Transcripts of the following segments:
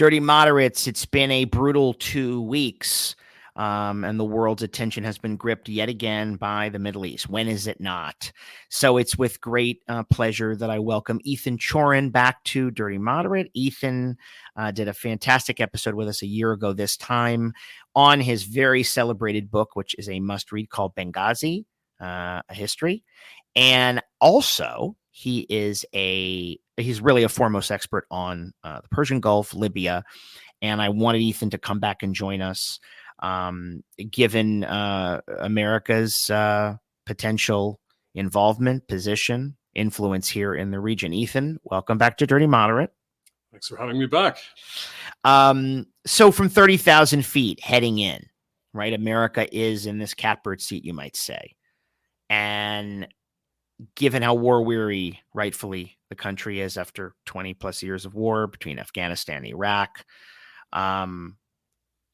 Dirty Moderates, it's been a brutal 2 weeks, and the world's attention has been gripped yet again by the Middle East. When is it not? So it's with great pleasure that I welcome Ethan Chorin back to Dirty Moderate. Ethan did a fantastic episode with us a year ago this time on his very celebrated book, which is a must-read called Benghazi, A History. And also, he's really a foremost expert on the Persian Gulf, Libya, and I wanted Ethan to come back and join us, given America's potential involvement, position, influence here in the region. Ethan, welcome back to Dirty Moderate. Thanks for having me back. So from 30,000 feet heading in, right, America is in this catbird seat, you might say, and given how war-weary, rightfully, the country is after 20-plus years of war between Afghanistan and Iraq,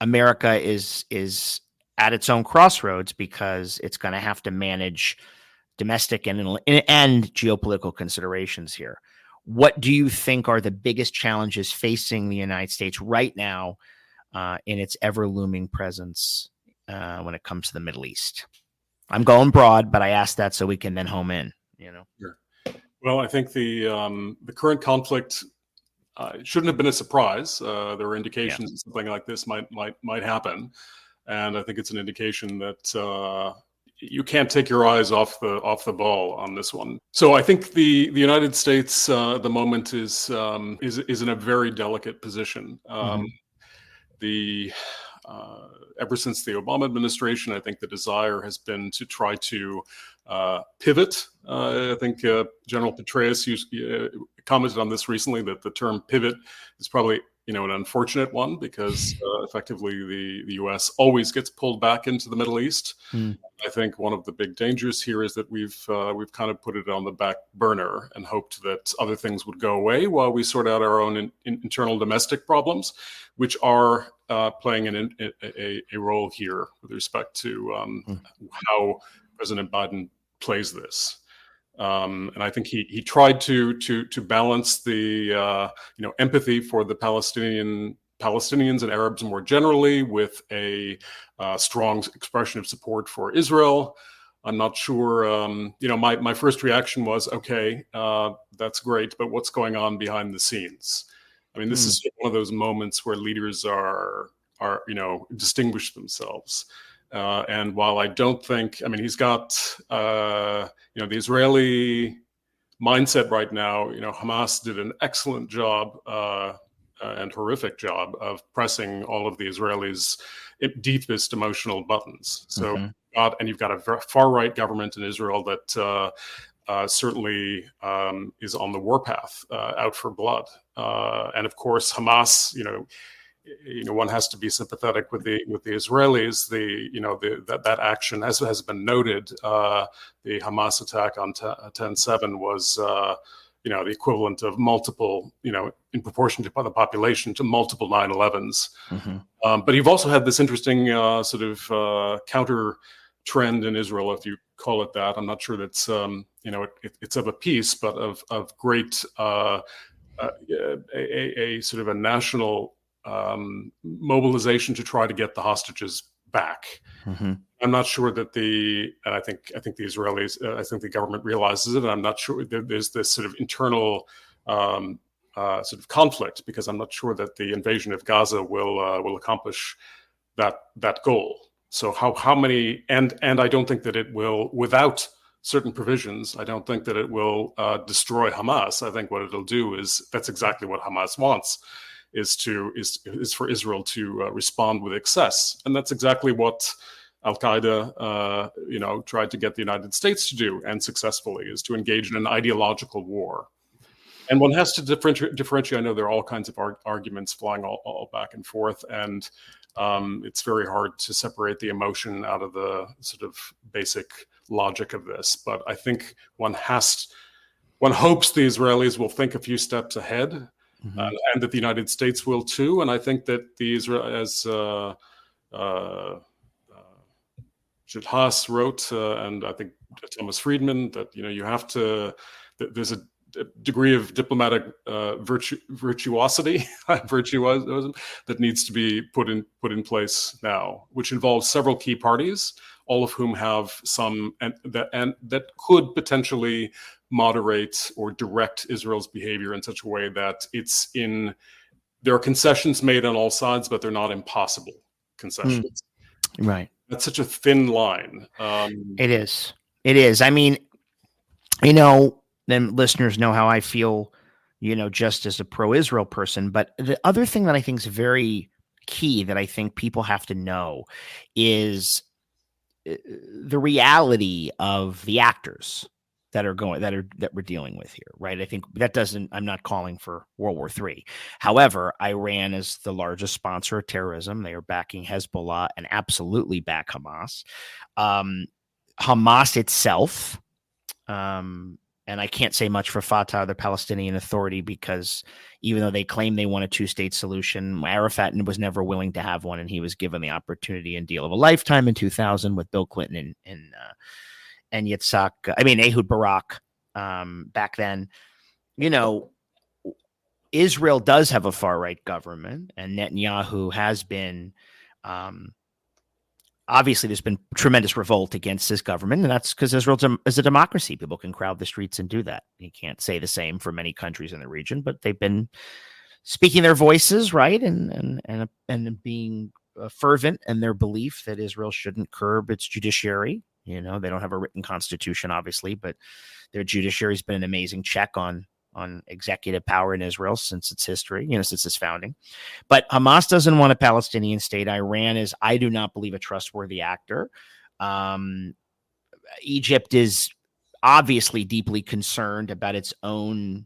America is at its own crossroads because it's going to have to manage domestic and geopolitical considerations here. What do you think are the biggest challenges facing the United States right now in its ever-looming presence when it comes to the Middle East? I'm going broad, but I asked that so we can then home in. Sure. Well, I think the current conflict shouldn't have been a surprise. There were indications that something like this might happen, and I think it's an indication that you can't take your eyes off the ball on this one. So I think the United States at the moment is in a very delicate position. Ever since the Obama administration, I think the desire has been to try to pivot. I think General Petraeus commented on this recently, that the term pivot is probably an unfortunate one because effectively the U.S. always gets pulled back into the Middle East. I think one of the big dangers here is that we've kind of put it on the back burner and hoped that other things would go away while we sort out our own internal domestic problems, which are playing a role here with respect to how President Biden plays this. And I think he tried to balance the empathy for the Palestinians and Arabs more generally with a strong expression of support for Israel. I'm not sure. My first reaction was, okay, that's great, but what's going on behind the scenes? I mean, this is one of those moments where leaders are distinguish themselves. And while I don't think, he's got, the Israeli mindset right now, Hamas did an excellent job and horrific job of pressing all of the Israelis' deepest emotional buttons. So, you've got a far-right government in Israel that certainly is on the warpath, out for blood. And of course, Hamas, one has to be sympathetic with the Israelis. That action, as has been noted, the Hamas attack on 10/7 was the equivalent of multiple, in proportion to the population, to multiple 9/11s. But you've also had this interesting sort of counter trend in Israel, if you call it that. I'm not sure that's it's of a piece, but of great a sort of a national mobilization to try to get the hostages back. I'm not sure that I think the Israelis, I think the government realizes it, and I'm not sure there's this sort of internal sort of conflict, because I'm not sure that the invasion of Gaza will accomplish that goal. So how many, and I don't think that it will, without certain provisions, I don't think that it will destroy Hamas. I think what it'll do is, that's exactly what Hamas wants, is for Israel to respond with excess. And that's exactly what Al-Qaeda, tried to get the United States to do, and successfully, is to engage in an ideological war. And one has to differentiate. I know there are all kinds of arguments flying all back and forth, and it's very hard to separate the emotion out of the sort of basic logic of this. But I think one hopes the Israelis will think a few steps ahead, and that the United States will too. And I think that the as Jude Haas wrote, and I think Thomas Friedman, that you have to. There's degree of diplomatic virtuosity, virtuosism that needs to be put in place now, which involves several key parties, all of whom have some and that could potentially moderate or direct Israel's behavior in such a way that there are concessions made on all sides, but they're not impossible concessions. Right. That's such a thin line. It is. It is. I mean, then listeners know how I feel, just as a pro-Israel person. But the other thing that I think is very key that I think people have to know is the reality of the actors that we're dealing with here, right? I think I'm not calling for World War III. However, Iran is the largest sponsor of terrorism. They are backing Hezbollah and absolutely back Hamas. Hamas itself, and I can't say much for Fatah, the Palestinian Authority, because even though they claim they want a two-state solution, Arafat was never willing to have one, and he was given the opportunity and deal of a lifetime in 2000 with Bill Clinton and Ehud Barak back then. Israel does have a far-right government, and Netanyahu has been obviously there's been tremendous revolt against his government, and that's because Israel is a democracy. People can crowd the streets and do that. You can't say the same for many countries in the region, but they've been speaking their voices, right, and being fervent in their belief that Israel shouldn't curb its judiciary. They don't have a written constitution, obviously, but their judiciary has been an amazing check on executive power in Israel since its history, since its founding. But Hamas doesn't want a Palestinian state. Iran is, I do not believe, a trustworthy actor. Egypt is obviously deeply concerned about its own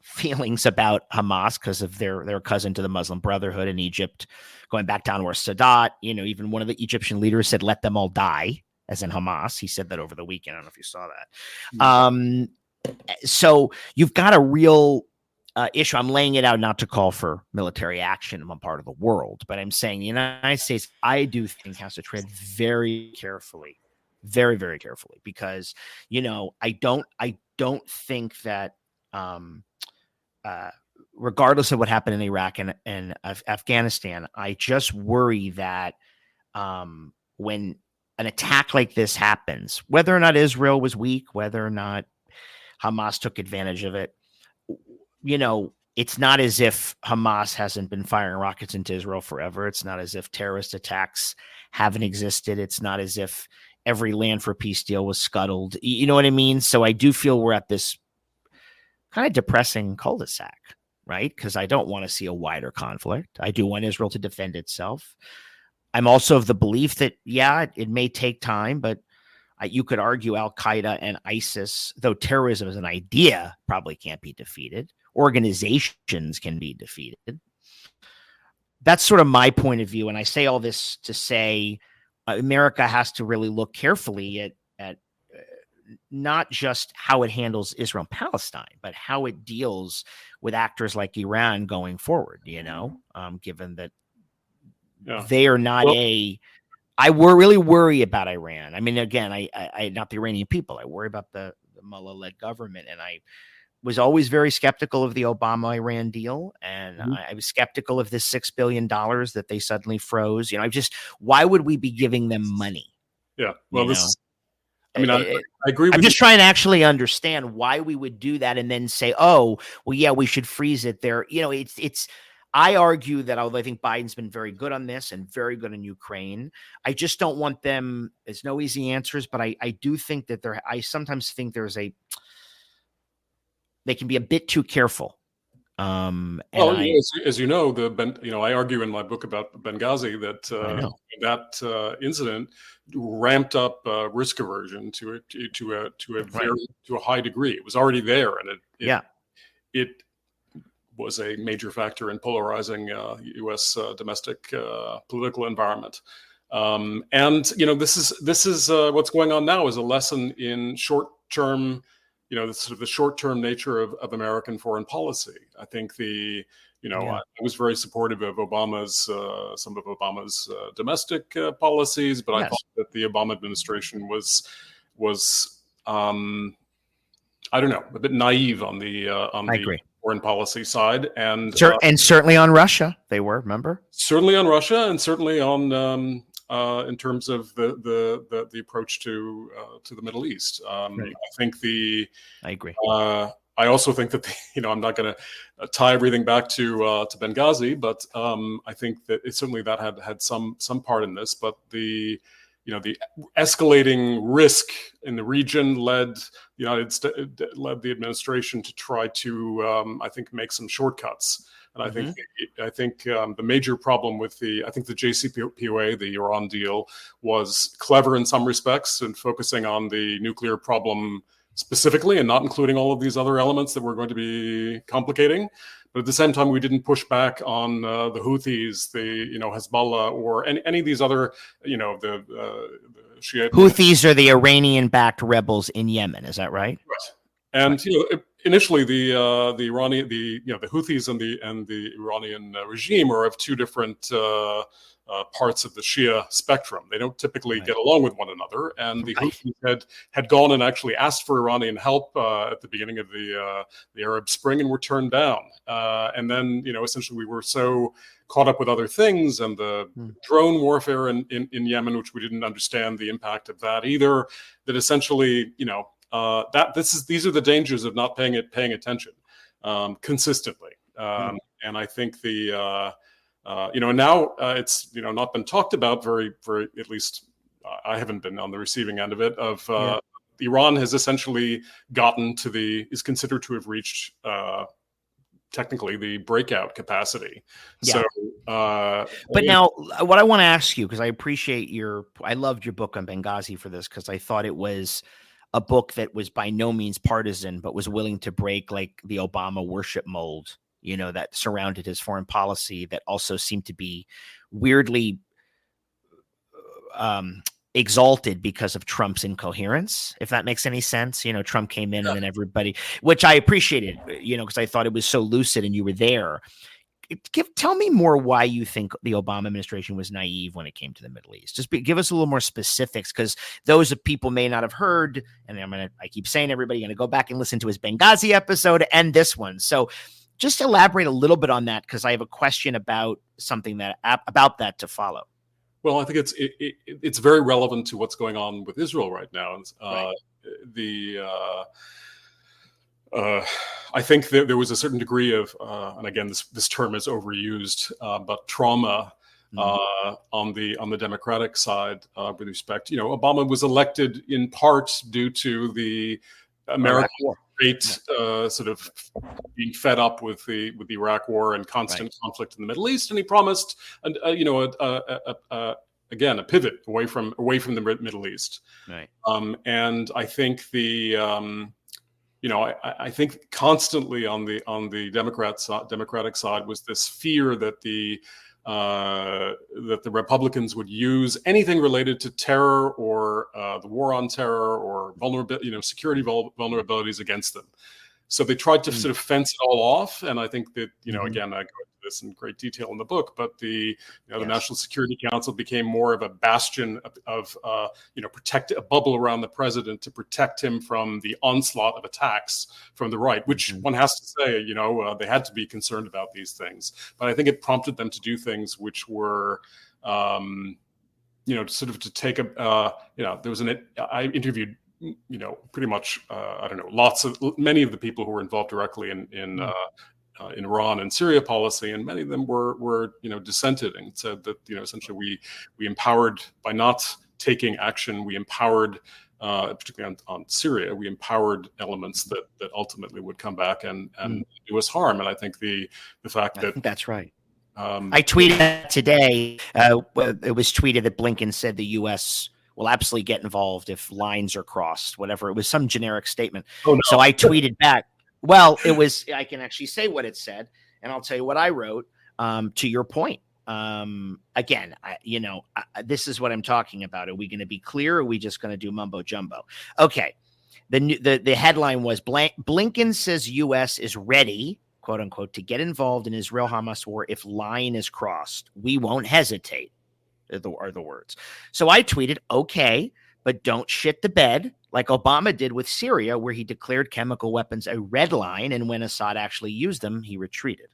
feelings about Hamas because of their cousin to the Muslim Brotherhood in Egypt, going back down where Sadat, even one of the Egyptian leaders said, "Let them all die," as in Hamas. He said that over the weekend. I don't know if you saw that. So you've got a real issue. I'm laying it out not to call for military action in one part of the world, but I'm saying the United States, I do think, has to tread very carefully, very, very carefully, because, I don't think that regardless of what happened in Iraq and Afghanistan, I just worry that when an attack like this happens, whether or not Israel was weak, whether or not Hamas took advantage of it, it's not as if Hamas hasn't been firing rockets into Israel forever. It's not as if terrorist attacks haven't existed. It's not as if every land for peace deal was scuttled. You know what I mean? So I do feel we're at this kind of depressing cul-de-sac, right? Because I don't want to see a wider conflict. I do want Israel to defend itself. I'm also of the belief that, it may take time, but you could argue Al-Qaeda and ISIS, though terrorism as an idea probably can't be defeated. Organizations can be defeated. That's sort of my point of view. And I say all this to say America has to really look carefully at not just how it handles Israel and Palestine, but how it deals with actors like Iran going forward, given that they are not I really worry about Iran. I mean, again, I not the Iranian people. I worry about the Mullah-led government, and I was always very skeptical of the Obama-Iran deal, and I was skeptical of this $6 billion that they suddenly froze. Why would we be giving them money? Yeah, well, I agree with I'm just trying to actually understand why we would do that and then say, oh, well, yeah, we should freeze it there. I argue that although I think Biden's been very good on this and very good in Ukraine, I just don't want them. There's no easy answers, but I do think that I sometimes think they can be a bit too careful. As you know, I argue in my book about Benghazi that incident ramped up risk aversion to a high degree. It was already there, and it was a major factor in polarizing U.S. Domestic political environment. This is what's going on now is a lesson in short-term, the short-term nature of American foreign policy. I think I was very supportive of some of Obama's domestic policies, but I thought that the Obama administration was I don't know, a bit naive on the I agree. foreign policy side, and And certainly on Russia, they were. Remember, certainly on Russia, and certainly on in terms of the approach to the Middle East. Right. I think I agree. I also think that I'm not going to tie everything back to Benghazi, but I think that certainly that had some part in this. But the escalating risk in the region led the administration to try to I think make some shortcuts. And I think the major problem with the JCPOA, the Iran deal, was clever in some respects and focusing on the nuclear problem specifically and not including all of these other elements that were going to be complicating. But at the same time, we didn't push back on the Houthis, the Hezbollah, or any of these other the Shiite. Houthis are the Iranian-backed rebels in Yemen. Is that right? Right. And initially the Iranian the Houthis and the Iranian regime are of two different parts of the Shia spectrum. They don't typically get along with one another, and the Houthis had gone and actually asked for Iranian help at the beginning of the Arab Spring and were turned down. And then essentially we were so caught up with other things and the drone warfare in Yemen, which we didn't understand the impact of that either, that essentially these are the dangers of not paying attention consistently. And I think and now it's not been talked about very, at least I haven't been on the receiving end of it. Iran has essentially is considered to have reached technically the breakout capacity. Yeah. So, but now what I want to ask you, because I loved your book on Benghazi for this, because I thought it was a book that was by no means partisan, but was willing to break like the Obama worship mold, that surrounded his foreign policy, that also seemed to be weirdly exalted because of Trump's incoherence, if that makes any sense. Trump came in and then everybody, which I appreciated, because I thought it was so lucid and you were there. Tell me more why you think the Obama administration was naive when it came to the Middle East. Just give us a little more specifics, because those of people may not have heard, and I keep saying everybody going to go back and listen to his Benghazi episode and this one. So just elaborate a little bit on that, because I have a question about something about that to follow. Well, I think it's very relevant to what's going on with Israel right now. I think that there was a certain degree of, and again, this term is overused, but trauma on the Democratic side with respect. Obama was elected in part due to the American great sort of being fed up with the Iraq War and constant conflict in the Middle East, and he promised, again, a pivot away from the Middle East. Right. And I think I think constantly on the Democratic side was this fear that the Republicans would use anything related to terror or the war on terror or security vulnerabilities against them. So they tried to sort of fence it all off, and I think that again, I go into this in great detail in the book, but the National Security Council became more of a bastion of protect a bubble around the president to protect him from the onslaught of attacks from the right, which one has to say, they had to be concerned about these things. But I think it prompted them to do things which were sort of to take I interviewed pretty much many of the people who were involved directly in Iran and Syria policy, and many of them were dissented and said that essentially we empowered, by not taking action, we empowered particularly on Syria, we empowered elements that ultimately would come back and do us harm. And I think the fact that that's right. I tweeted that today. It was tweeted that Blinken said the U.S. will absolutely get involved if lines are crossed, whatever. It was some generic statement. Oh, no. So I tweeted back. Well, I can actually say what it said, and I'll tell you what I wrote to your point. Again, this is what I'm talking about. Are we going to be clear, or are we just going to do mumbo jumbo? Okay. The headline was Blinken says U.S. is ready, quote unquote, to get involved in Israel-Hamas war if line is crossed. We won't hesitate, are the words. So I tweeted, okay, but don't shit the bed. like Obama did with Syria, where he declared chemical weapons a red line, and when Assad actually used them, he retreated.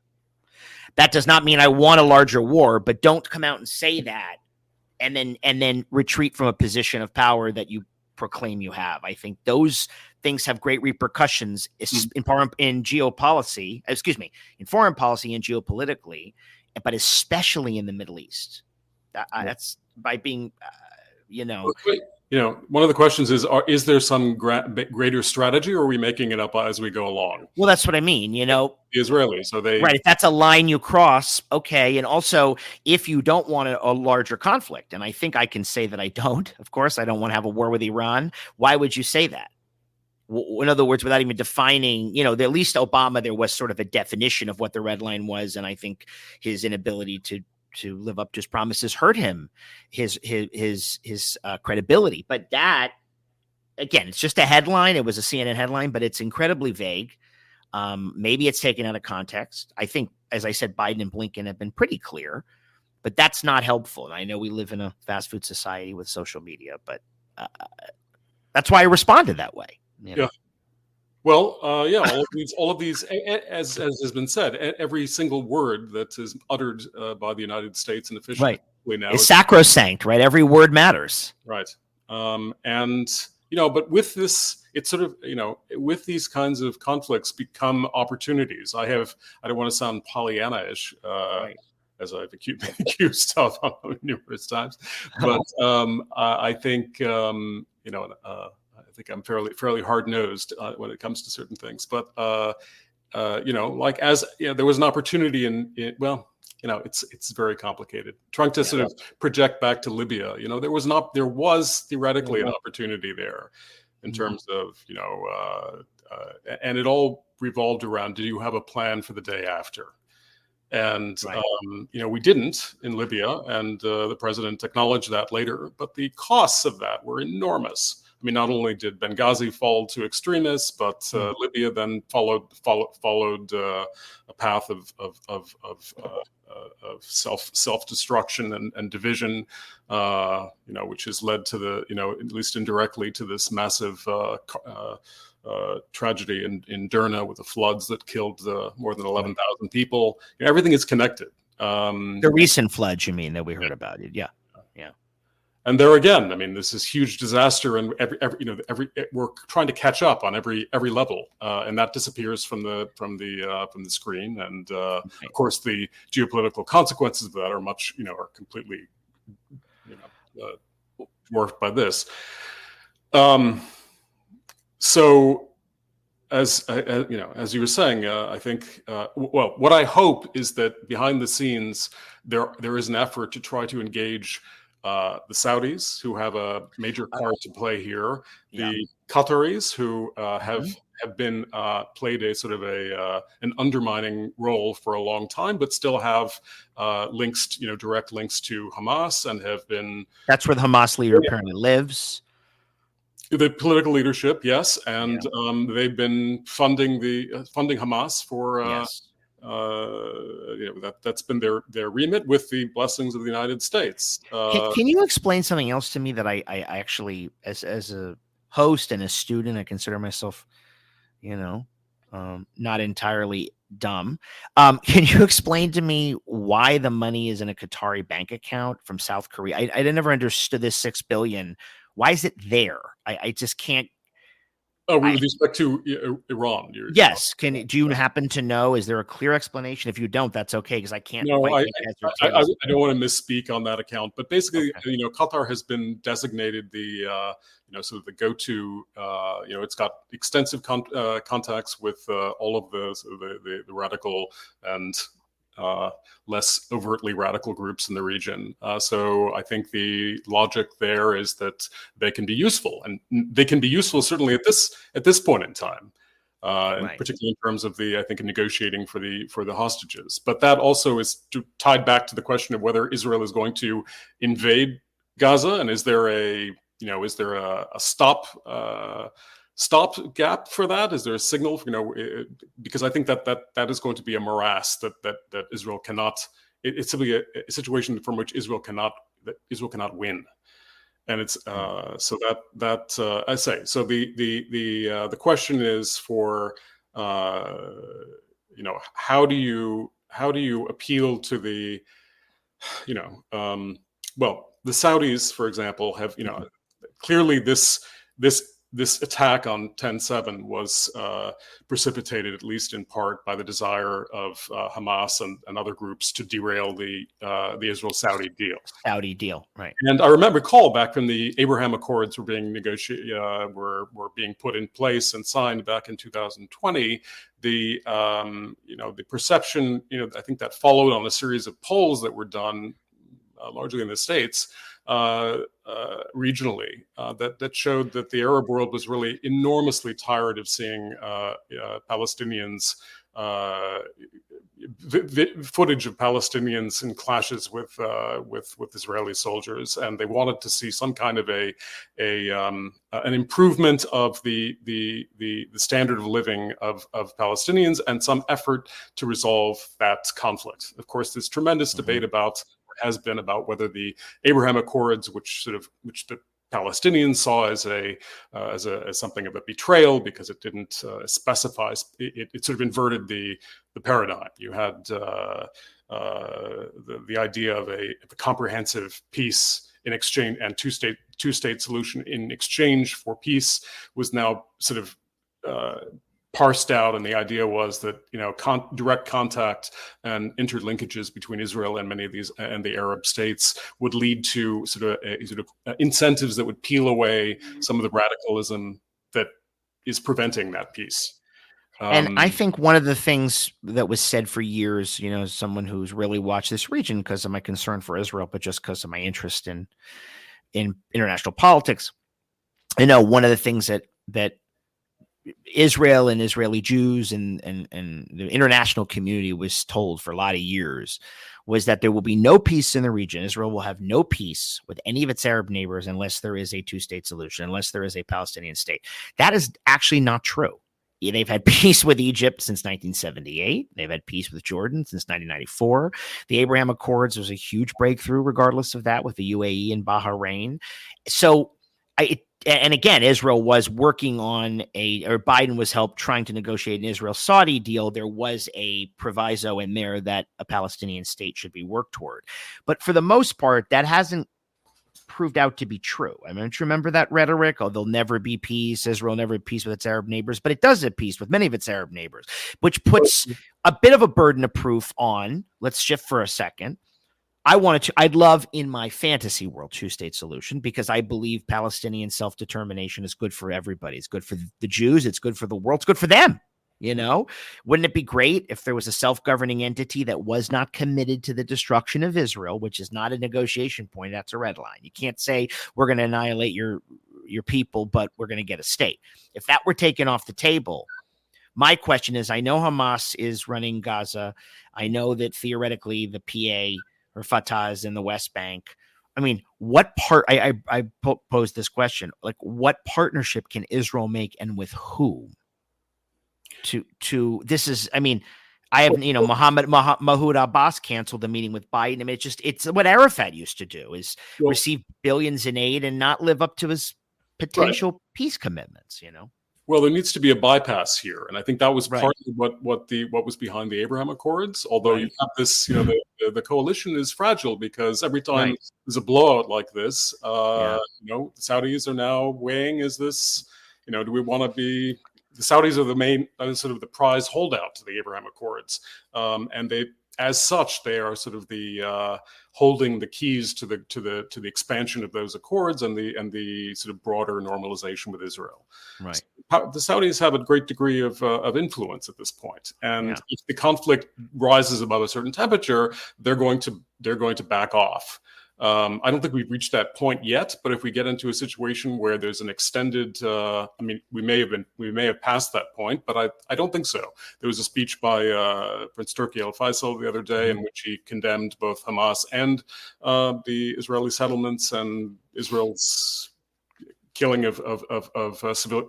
That does not mean I want a larger war, but don't come out and say that and then retreat from a position of power that you proclaim you have. I think those things have great repercussions in geopolicy, in foreign policy and geopolitically, but especially in the Middle East. That's by being, one of the questions is there some greater strategy, or are we making it up as we go along? Well, that's what I mean, The Israelis, so right. If that's a line you cross, okay. And also, if you don't want a larger conflict, and I think I can say that I don't, of course, I don't want to have a war with Iran. Why would you say that? In other words, without even defining, at least Obama, there was sort of a definition of what the red line was. And I think his inability to live up to his promises hurt him, his credibility. But that, again, it's just a headline. It was a CNN headline, but it's incredibly vague. Maybe it's taken out of context. I think, as I said, Biden and Blinken have been pretty clear, but that's not helpful. And I know we live in a fast food society with social media, but that's why I responded that way. Yeah. Well, all of these, as has been said, every single word that is uttered by the United States and officially now is sacrosanct, right? Every word matters. Right. But with this, it's sort of, with these kinds of conflicts become opportunities. I don't want to sound Pollyanna-ish, as I've been accused of numerous times, but I think, I think I'm fairly hard-nosed when it comes to certain things. But there was an opportunity it's very complicated. Trying to sort of project back to Libya, there was theoretically an opportunity there in terms of and it all revolved around, do you have a plan for the day after? And we didn't in Libya, and the president acknowledged that later. But the costs of that were enormous. I mean, not only did Benghazi fall to extremists, but Libya then followed a path of self-destruction and division, which has led to at least indirectly, to this massive tragedy in Derna with the floods that killed more than 11,000 people. Everything is connected. The recent floods, you mean, that we heard about it? Yeah. And there again, I mean, this is huge disaster, and we're trying to catch up on every level, and that disappears from the screen. And of course, the geopolitical consequences of that are are completely dwarfed by this. So, as you were saying, I think what I hope is that behind the scenes there is an effort to try to engage the Saudis, who have a major part to play here, the Qataris, who have been played a sort of an undermining role for a long time, but still have direct links to Hamas, and have been. That's where the Hamas leader apparently lives. The political leadership, yes, and they've been funding Hamas for. That's been their remit, with the blessings of the United States. Can you explain something else to me that I actually, as a host and a student, I consider myself, not entirely dumb. Can you explain to me why the money is in a Qatari bank account from South Korea? I never understood this $6 billion. Why is it there? I just can't. Oh, with respect to Iran? Yes. Do you happen to know? Is there a clear explanation? If you don't, that's okay, because I can't. No, I don't want to misspeak on that account. But basically, Qatar has been designated the sort of the go-to. It's got extensive contacts with all of the radical and less overtly radical groups in the region. So I think the logic there is that they can be useful, and they can be useful certainly at this point in time, and particularly in terms of negotiating for the hostages. But that also is tied back to the question of whether Israel is going to invade Gaza, and is there a stop gap for that? Is there a signal? Because I think that is going to be a morass that Israel cannot. It's simply a situation from which Israel cannot win. And it's so that I say. So the question is for how do you appeal to the well, the Saudis, for example, have clearly this attack on 10/7 was precipitated, at least in part, by the desire of Hamas and other groups to derail the Israel-Saudi deal. Saudi deal, right? And I recall back when the Abraham Accords were being negotiated, were being put in place and signed back in 2020. The perception, I think that followed on a series of polls that were done largely in the States, regionally, that showed that the Arab world was really enormously tired of seeing Palestinians, footage of Palestinians in clashes with Israeli soldiers, and they wanted to see some kind of an improvement of the standard of living of Palestinians and some effort to resolve that conflict. Of course, there's tremendous debate has been about whether the Abraham Accords, which the Palestinians saw as something of a betrayal because it didn't specify, it sort of inverted the paradigm. You had the idea of a comprehensive peace in exchange and two-state solution in exchange for peace was now sort of parsed out, and the idea was that direct contact and interlinkages between Israel and many of these and the Arab states would lead to sort of incentives that would peel away some of the radicalism that is preventing that peace. And I think one of the things that was said for years, as someone who's really watched this region because of my concern for Israel, but just because of my interest in international politics, one of the things that Israel and Israeli Jews and the international community was told for a lot of years was that there will be no peace in the region. Israel will have no peace with any of its Arab neighbors unless there is a two-state solution, unless there is a Palestinian state. That is actually not true. They've had peace with Egypt since 1978. They've had peace with Jordan since 1994. The Abraham Accords was a huge breakthrough, regardless of that, with the UAE and Bahrain. So and again, Israel was working on Biden was trying to negotiate an Israel-Saudi deal. There was a proviso in there that a Palestinian state should be worked toward. But for the most part, that hasn't proved out to be true. I mean, don't you remember that rhetoric? Oh, there'll never be peace. Israel will never have peace with its Arab neighbors, but it does have peace with many of its Arab neighbors, which puts a bit of a burden of proof on. Let's shift for a second. I'd love in my fantasy world two-state solution because I believe Palestinian self-determination is good for everybody. It's good for the Jews. It's good for the world. It's good for them. Wouldn't it be great if there was a self-governing entity that was not committed to the destruction of Israel, which is not a negotiation point? That's a red line. You can't say we're going to annihilate your people, but we're going to get a state. If that were taken off the table, my question is, I know Hamas is running Gaza. I know that theoretically the PA or Fatah is in the West Bank. I mean, what part? I posed this question: like, what partnership can Israel make, and with whom? To this is, I mean, I have Mahmoud Abbas canceled the meeting with Biden. I mean, it's what Arafat used to do: is receive billions in aid and not live up to his potential peace commitments. Well, there needs to be a bypass here, and I think that was partly what was behind the Abraham Accords. Although you have this, the coalition is fragile because every time there's a blowout like this, the Saudis are now weighing: is this, do we want to be? The Saudis are the main, sort of the prize holdout to the Abraham Accords, and as such, they are sort of the holding the keys to the expansion of those accords and the sort of broader normalization with Israel. Right. So the Saudis have a great degree of influence at this point, and if the conflict rises above a certain temperature, they're going to back off. I don't think we've reached that point yet, but if we get into a situation where there's an extended, we may have passed that point, but I don't think so. There was a speech by Prince Turki Al Faisal the other day in which he condemned both Hamas and the Israeli settlements and Israel's killing of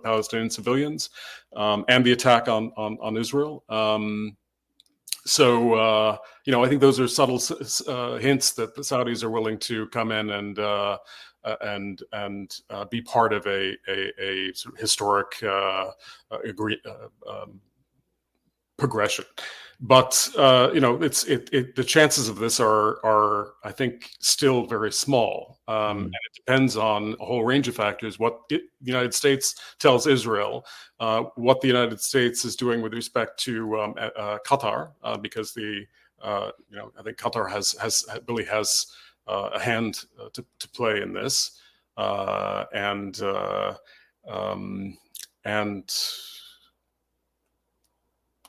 Palestinian civilians and the attack on Israel. So, I think those are subtle hints that the Saudis are willing to come in and be part of a sort of historic progression. But the chances of this are I think still very small, and it depends on a whole range of factors. What the United States tells Israel, what the United States is doing with respect to Qatar, because I think Qatar really has a hand to play in this, and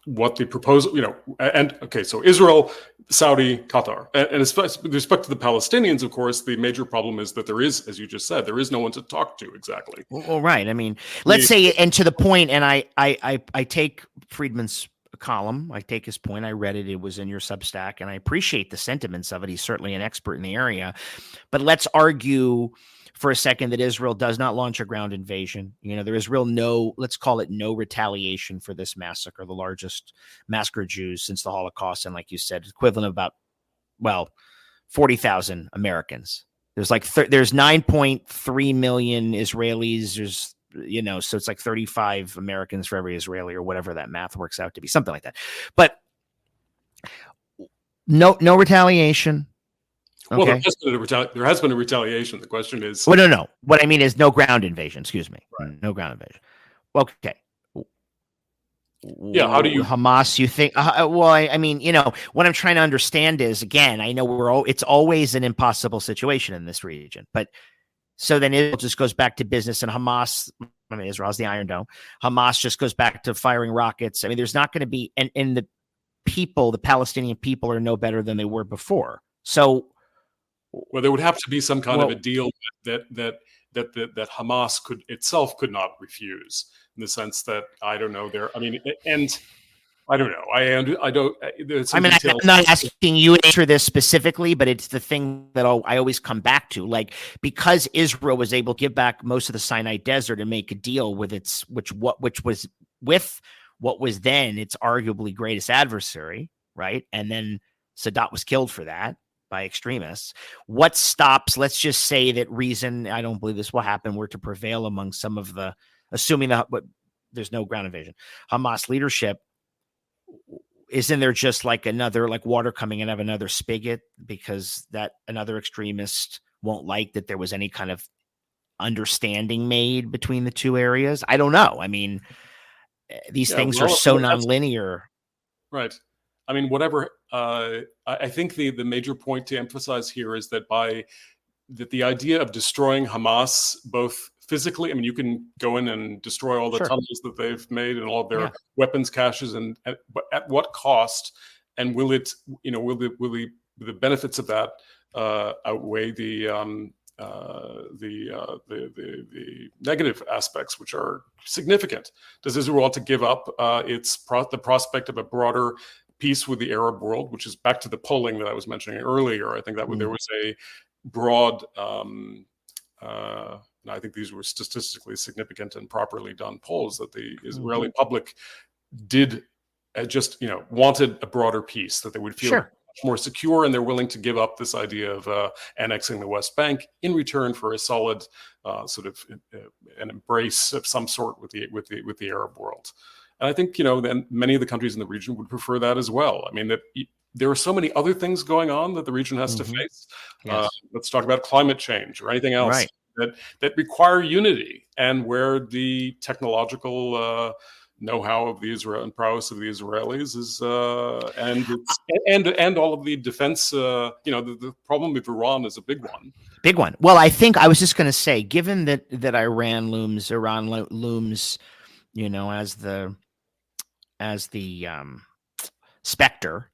what the proposal, so Israel, Saudi, Qatar, and with respect to the Palestinians, of course, the major problem is that there is, as you just said, there is no one to talk to exactly. Well, right. I mean, let's say, and to the point, and I take Friedman's column, I take his point. I read it. It was in your Substack, and I appreciate the sentiments of it. He's certainly an expert in the area. But let's argue for a second that Israel does not launch a ground invasion. There is let's call it no retaliation for this massacre, the largest massacre of Jews since the Holocaust. And like you said, equivalent of about, 40,000 Americans. There's there's 9.3 million Israelis. There's, so it's like 35 Americans for every Israeli, or whatever that math works out to be, something like that. But no retaliation. Well, there has been a retaliation. The question is... Well, no. What I mean is no ground invasion. Excuse me. Right. No ground invasion. Okay. Yeah, how do you... Hamas, you think... I mean, what I'm trying to understand is, again, I know it's always an impossible situation in this region. But so then Israel just goes back to business, and Hamas... I mean, Israel's the Iron Dome. Hamas just goes back to firing rockets. I mean, there's not going to be... And the Palestinian people are no better than they were before. So... Well, there would have to be some kind of a deal that Hamas could not refuse, in the sense that, I don't know, and I don't know. I don't. I'm not asking you to answer this specifically, but it's the thing that I always come back to. Like, because Israel was able to give back most of the Sinai Desert and make a deal with which was with what was then its arguably greatest adversary, right? And then Sadat was killed for that by extremists. What stops, let's just say that reason, I don't believe this will happen, were to prevail among some of the, assuming that there's no ground invasion, Hamas leadership, isn't there just another water coming out of another spigot, because that another extremist won't like that there was any kind of understanding made between the two areas? I don't know. I mean, these things are so nonlinear. Right. I mean, whatever. I think the major point to emphasize here is that the idea of destroying Hamas, both physically, I mean, you can go in and destroy all the tunnels that they've made and all of their weapons caches, but at what cost? And will the benefits of that outweigh the negative aspects, which are significant? Does Israel want to give up the prospect of a broader peace with the Arab world, which is back to the polling that I was mentioning earlier? I think that there was a broad, I think these were statistically significant and properly done polls, that the Israeli public did wanted a broader peace, that they would feel much more secure, and they're willing to give up this idea of annexing the West Bank in return for a solid sort of an embrace of some sort with the Arab world. And I think, then many of the countries in the region would prefer that as well. I mean, there are so many other things going on that the region has to face. Yes. Let's talk about climate change or anything else that require unity, and where the technological know-how of the Israel and prowess of the Israelis is, and all of the defense. The problem with Iran is a big one. Big one. Well, I think I was just going to say, given that Iran looms, as the specter.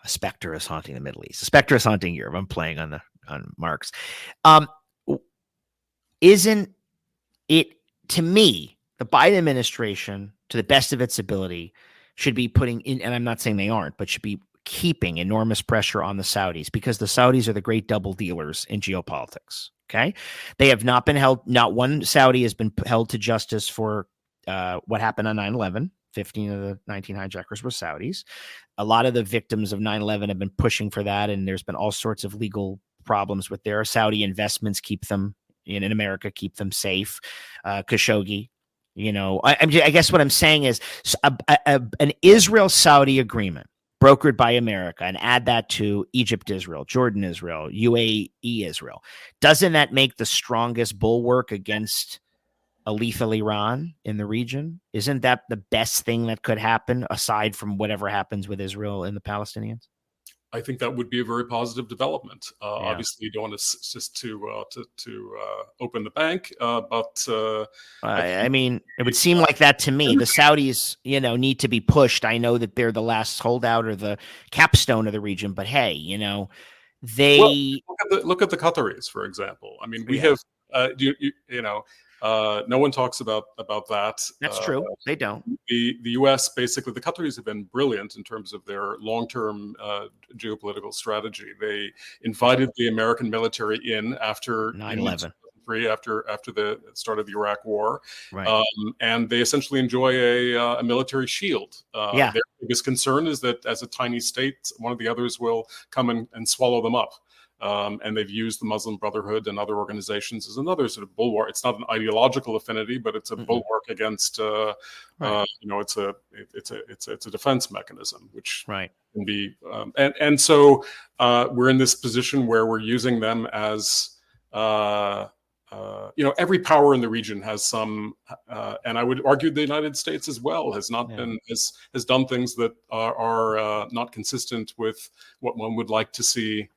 A specter is haunting the Middle East. A specter is haunting Europe. I'm playing on Marx. Isn't it, to me, the Biden administration, to the best of its ability, should be putting in, and I'm not saying they aren't, but should be keeping enormous pressure on the Saudis, because the Saudis are the great double dealers in geopolitics. Okay. They have not been held. Not one Saudi has been held to justice for what happened on 9/11. 15 of the 19 hijackers were Saudis. A lot of the victims of 9/11 have been pushing for that, and there's been all sorts of legal problems with their Saudi investments keep them in America keep them safe. Khashoggi, I guess what I'm saying is an Israel-Saudi agreement brokered by America, and add that to Egypt, Israel, Jordan, Israel, UAE, Israel. Doesn't that make the strongest bulwark against a lethal Iran in the region? Isn't that the best thing that could happen aside from whatever happens with Israel and the Palestinians? I think that would be a very positive development. Obviously, you don't want to open the bank, but I mean, it would seem like that to me. The Saudis, need to be pushed. I know that they're the last holdout or the capstone of the region, but hey, they look at the Qataris, for example. I mean, we have no one talks about that. That's true. They don't. The U.S. basically, the Qataris have been brilliant in terms of their long-term geopolitical strategy. They invited the American military in after 9/11, after the start of the Iraq War, right. And they essentially enjoy a military shield. Their biggest concern is that as a tiny state, one of the others will come and swallow them up. And they've used the Muslim Brotherhood and other organizations as another sort of bulwark. It's not an ideological affinity, but it's a bulwark against. It's a defense mechanism, which can be. And so we're in this position where we're using them as. Every power in the region has some, and I would argue the United States as well has not been has done things that are not consistent with what one would like to see.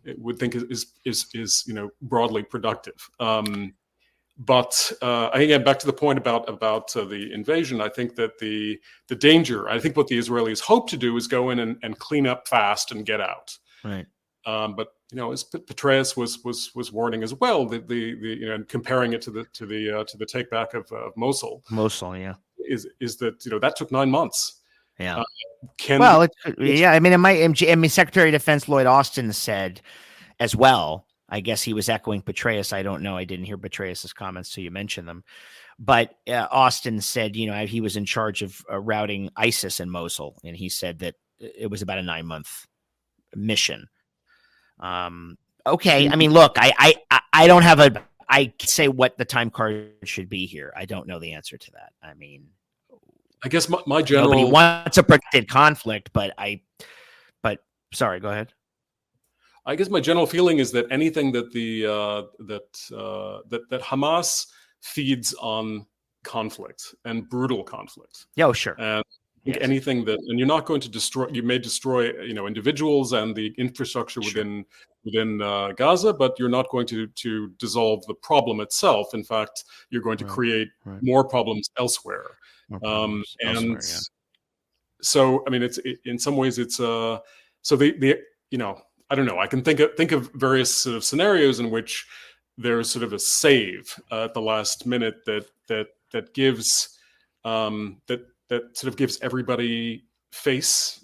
It would think is broadly productive. But again, back to the point about the invasion, I think that the danger. I think what the Israelis hope to do is go in and clean up fast and get out. Right. But as Petraeus was warning as well, the comparing it to the take back of Mosul. Mosul, yeah, is that that took 9 months. Yeah. I mean, Secretary of Defense Lloyd Austin said as well. I guess he was echoing Petraeus. I don't know. I didn't hear Petraeus's comments, so you mentioned them. But Austin said, he was in charge of routing ISIS in Mosul, and he said that it was about a 9-month mission. Okay. I mean, look, I don't have I say what the time card should be here. I don't know the answer to that. I mean, I guess my general. Nobody wants a predicted conflict, but sorry, go ahead. I guess my general feeling is that anything that that Hamas feeds on conflict and brutal conflict. Yeah, sure. And anything that, and you're not going to destroy. You may destroy, individuals and the infrastructure within Gaza, but you're not going to dissolve the problem itself. In fact, you're going to create more problems elsewhere. So I mean, it's in some ways it's so I don't know. I can think of various sort of scenarios in which there's sort of a save at the last minute that gives that sort of gives everybody face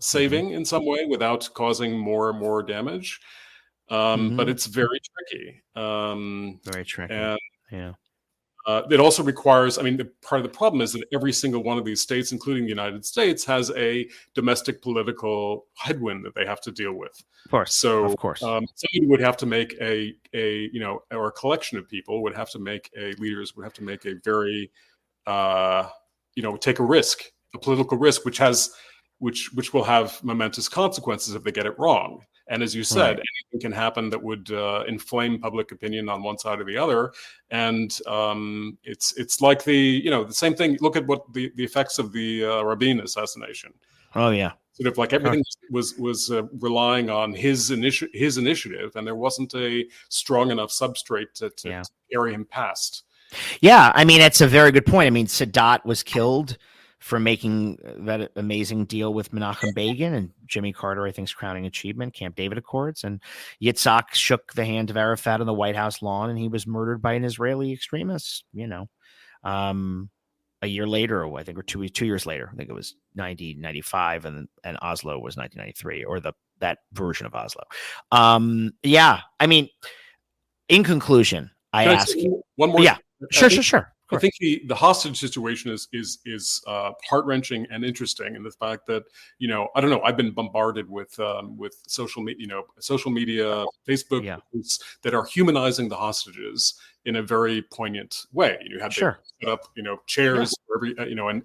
saving in some way without causing more and more damage. But it's very tricky. Very tricky. And, yeah. It also requires, part of the problem is that every single one of these states, including the United States, has a domestic political headwind that they have to deal with. Of course. So, of course. Somebody would have to make or a collection of people would have to make leaders would have to make a very, take a risk, a political risk, which will have momentous consequences if they get it wrong. And as you said, anything can happen that would inflame public opinion on one side or the other. And it's like the same thing. Look at what the effects of the Rabin assassination. Oh yeah, sort of like everything was relying on his initiative, and there wasn't a strong enough substrate to carry him past. Yeah, I mean, it's a very good point. I mean, Sadat was killed for making that amazing deal with Menachem Begin, and Jimmy Carter, I think, is crowning achievement, Camp David Accords. And Yitzhak shook the hand of Arafat on the White House lawn, and he was murdered by an Israeli extremist, a year later, I think, or 2 years later. I think it was 1995, and Oslo was 1993, or that version of Oslo. I mean, in conclusion, I ask you. One more. Yeah, sure. I think the hostage situation is heart-wrenching and interesting in the fact that, I don't know, I've been bombarded with social media, Facebook posts that are humanizing the hostages in a very poignant way. You had Sure. set up chairs for every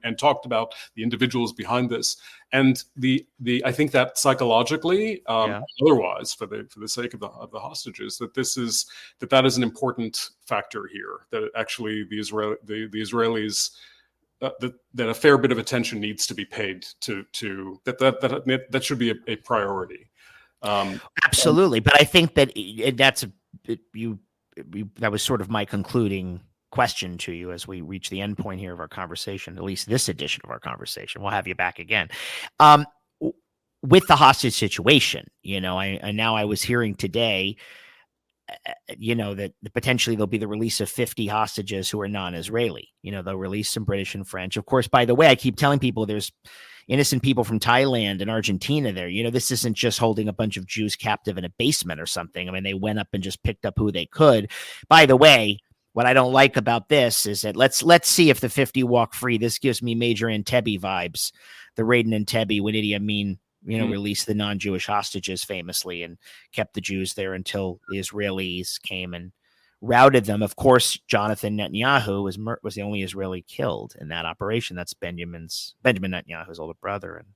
and talked about the individuals behind this, and I think that psychologically, otherwise for the sake of the hostages, that is an important factor here. That actually the Israelis that a fair bit of attention needs to be paid to that should be a priority. Absolutely, but I think that that was sort of my concluding question to you as we reach the end point here of our conversation, at least this edition of our conversation. We'll have you back again. With the hostage situation, I was hearing today, that potentially there'll be the release of 50 hostages who are non-Israeli. They'll release some British and French. Of course, by the way, I keep telling people there's innocent people from Thailand and Argentina there. This isn't just holding a bunch of Jews captive in a basement or something. I mean, they went up and just picked up who they could. By the way, what I don't like about this is that let's see if the 50 walk free. This gives me Major Entebbe vibes. The raid in Entebbe when Idi Amin, released the non-Jewish hostages famously and kept the Jews there until the Israelis came and routed them. Of course, Jonathan Netanyahu was the only Israeli killed in that operation. That's Benjamin Netanyahu's older brother, and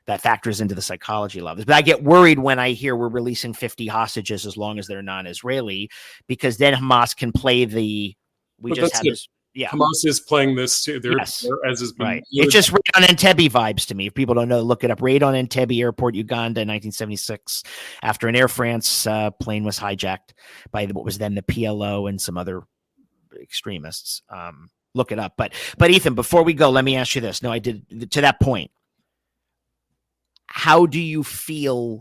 that factors into the psychology of this. But I get worried when I hear we're releasing 50 hostages as long as they're non-Israeli, because then Hamas can play Hamas is playing this too. Yes. It's just Raid on Entebbe vibes to me. If people don't know, look it up. Raid on Entebbe Airport, Uganda, in 1976, after an Air France plane was hijacked by what was then the PLO and some other extremists. Look it up. But Ethan, before we go, let me ask you this. No, I did to that point. How do you feel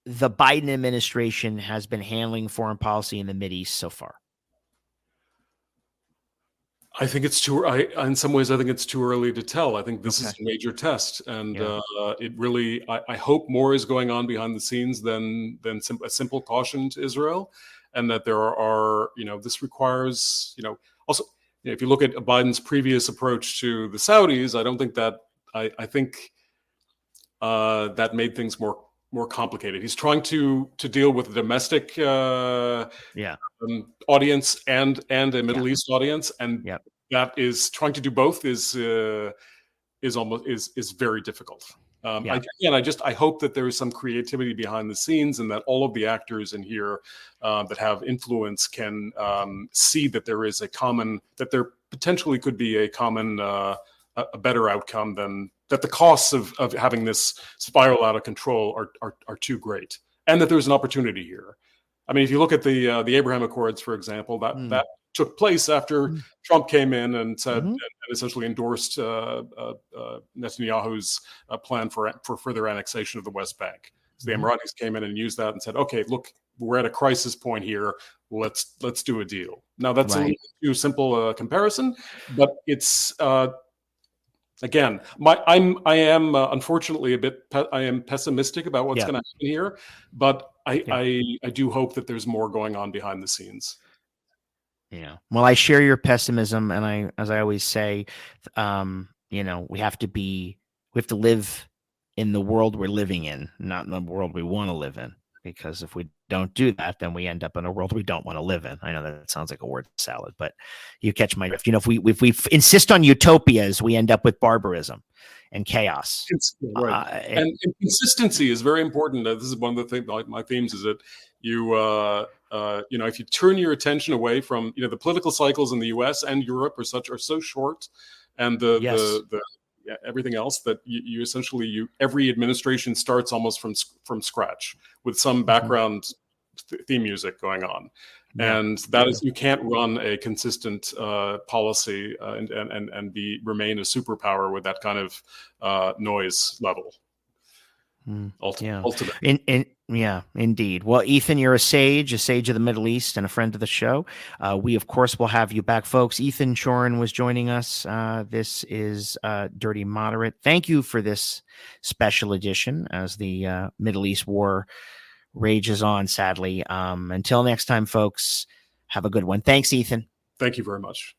the Biden administration has been handling foreign policy in the Mideast so far? I think it's in some ways, I think it's too early to tell. I think this is a major test, and it really. I hope more is going on behind the scenes than a simple caution to Israel, and that there are. This requires. Also, if you look at Biden's previous approach to the Saudis, I don't think that. I think that made things more complicated. He's trying to deal with a domestic audience and a Middle East audience, and that is trying to do both is very difficult. I hope that there is some creativity behind the scenes, and that all of the actors in here that have influence can see that there is that there potentially could be a common a better outcome than that. The costs of having this spiral out of control are too great, and that there's an opportunity here. I mean, if you look at the Abraham Accords, for example, that took place after Trump came in and said and essentially endorsed Netanyahu's plan for further annexation of the West Bank. So the Emiratis came in and used that and said, "Okay, look, we're at a crisis point here. Let's do a deal." Now that's a too simple comparison, but it's. Again, I am unfortunately I am pessimistic about what's going to happen here, but I do hope that there's more going on behind the scenes. Yeah. Well, I share your pessimism, and as I always say, we have to live in the world we're living in, not in the world we want to live in. Because if we don't do that, then we end up in a world we don't want to live in. I know that sounds like a word salad, but you catch my drift. If we insist on utopias, we end up with barbarism and chaos. And consistency is very important. This is one of the things. My themes is that if you turn your attention away from the political cycles in the U.S. and Europe are so short, and everything else, that you essentially every administration starts almost from scratch with some background theme music going on, and that is, you can't run a consistent policy and remain a superpower with that kind of noise level. Ultimately. Indeed. Well, Ethan, you're a sage of the Middle East and a friend of the show. We, of course, will have you back, folks. Ethan Chorin was joining us. This is Dirty Moderate. Thank you for this special edition as the Middle East war rages on, sadly. Until next time, folks, have a good one. Thanks, Ethan. Thank you very much.